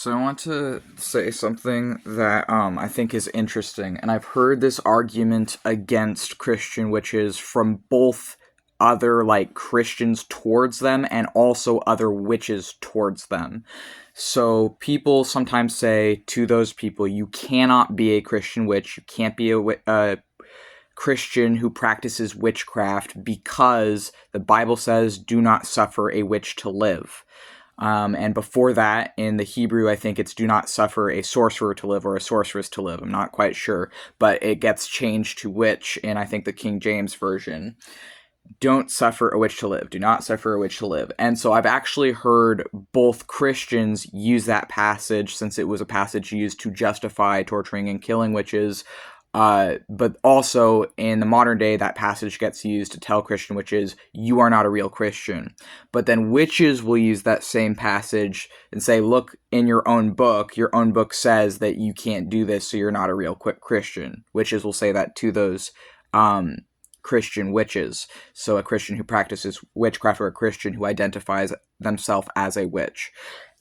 So I want to say something that I think is interesting, and I've heard this argument against Christian witches from both other Christians towards them and also other witches towards them. So people sometimes say to those people, you cannot be a Christian witch, you can't be a Christian who practices witchcraft because the Bible says, do not suffer a witch to live. And before that, in the Hebrew, I think it's do not suffer a sorcerer to live or a sorceress to live. I'm not quite sure, but it gets changed to witch in, I think, the King James Version. Don't suffer a witch to live. Do not suffer a witch to live. And so I've actually heard both Christians use that passage, since it was a passage used to justify torturing and killing witches. But also in the modern day, that passage gets used to tell Christian witches, you are not a real Christian. But then witches will use that same passage and say, look, in your own book says that you can't do this, so you're not a real Christian. Witches will say that to those Christian witches. So a Christian who practices witchcraft or a Christian who identifies themselves as a witch.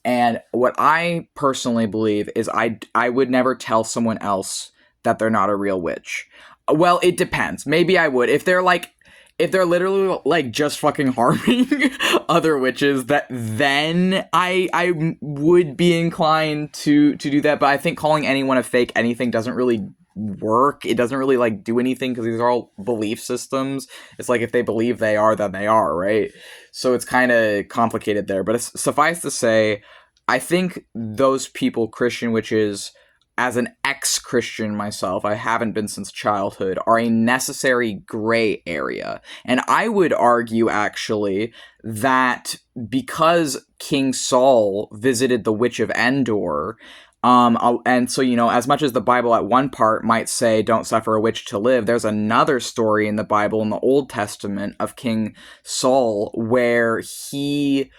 And what I personally believe is I would never tell someone else that they're not a real witch. Well, it depends. Maybe I would. If they're literally just fucking harming other witches, then I would be inclined to do that. But I think calling anyone a fake anything doesn't really work. It doesn't really do anything because these are all belief systems. It's if they believe they are, then they are, right? So it's kind of complicated there. But suffice to say, I think those people, Christian witches, as an ex-Christian myself, I haven't been since childhood, are a necessary gray area. And I would argue, actually, that because King Saul visited the Witch of Endor, and so, as much as the Bible at one part might say, don't suffer a witch to live, there's another story in the Bible, in the Old Testament, of King Saul, where he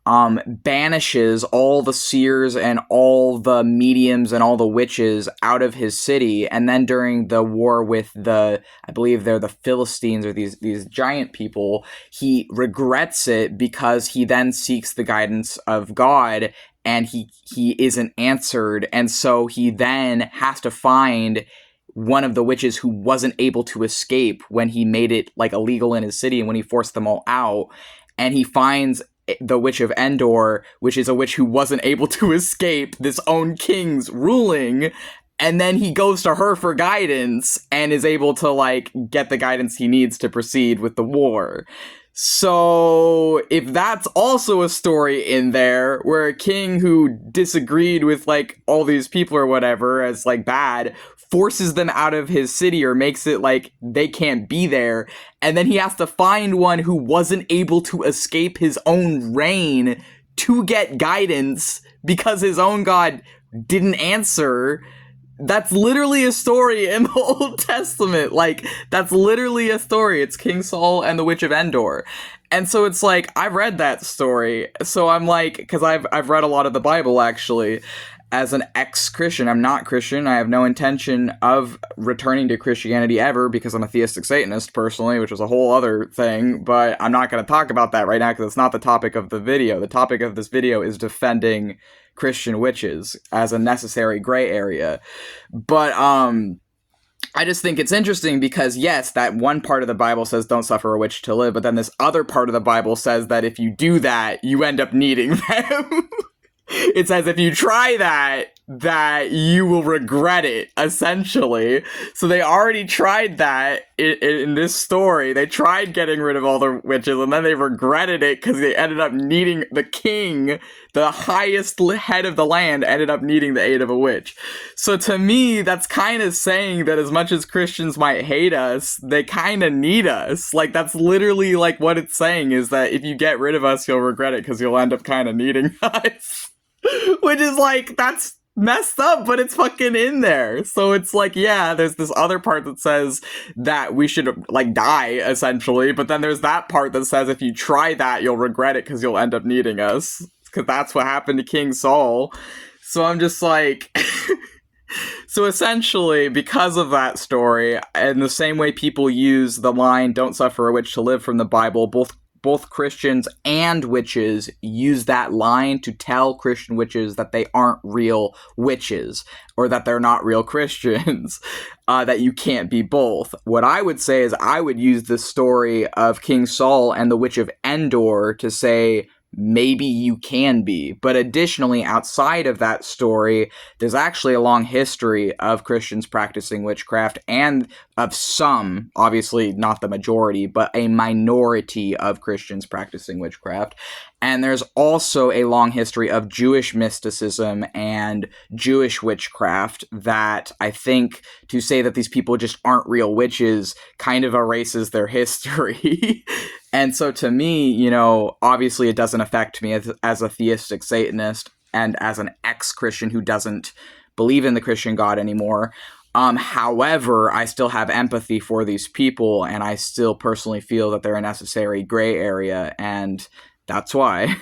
banishes all the seers and all the mediums and all the witches out of his city. And then during the war with I believe they're the Philistines, or these giant people, he regrets it because he then seeks the guidance of God and he isn't answered. And so he then has to find one of the witches who wasn't able to escape when he made it illegal in his city and when he forced them all out. And he finds the Witch of Endor, which is a witch who wasn't able to escape this own king's ruling, and then he goes to her for guidance and is able to get the guidance he needs to proceed with the war. So if that's also a story in there where a king who disagreed with all these people or whatever as bad forces them out of his city or makes it they can't be there, and then he has to find one who wasn't able to escape his own reign to get guidance because his own God didn't answer. That's literally a story in the Old Testament. That's literally a story. It's King Saul and the Witch of Endor. And so it's I've read that story. So I'm because I've read a lot of the Bible, actually. As an ex-Christian, I'm not Christian. I have no intention of returning to Christianity ever because I'm a theistic Satanist, personally, which is a whole other thing. But I'm not going to talk about that right now because it's not the topic of the video. The topic of this video is defending Christian witches as a necessary gray area. But I just think it's interesting because, yes, that one part of the Bible says don't suffer a witch to live, but then this other part of the Bible says that if you do that, you end up needing them. It says if you try that you will regret it, essentially. So they already tried that in this story. They tried getting rid of all the witches, and then they regretted it because they ended up needing the king, the highest head of the land, ended up needing the aid of a witch. So to me, that's kind of saying that as much as Christians might hate us, they kind of need us. That's literally what it's saying, is that if you get rid of us, you'll regret it because you'll end up kind of needing us. Which is that's messed up, but it's fucking in there. So it's yeah, there's this other part that says that we should die, essentially, but then there's that part that says if you try that, you'll regret it because you'll end up needing us, because that's what happened to King Saul. So I'm just so essentially, because of that story, and the same way people use the line "don't suffer a witch to live" from the Bible, both both Christians and witches use that line to tell Christian witches that they aren't real witches or that they're not real Christians, that you can't be both. What I would say is I would use the story of King Saul and the Witch of Endor to say, maybe you can be. But additionally, outside of that story, there's actually a long history of Christians practicing witchcraft and of some, obviously not the majority, but a minority of Christians practicing witchcraft. And there's also a long history of Jewish mysticism and Jewish witchcraft that I think to say that these people just aren't real witches kind of erases their history. And so to me, you know, obviously it doesn't affect me as a theistic Satanist and as an ex-Christian who doesn't believe in the Christian God anymore. However, I still have empathy for these people, and I still personally feel that they're a necessary gray area, and that's why.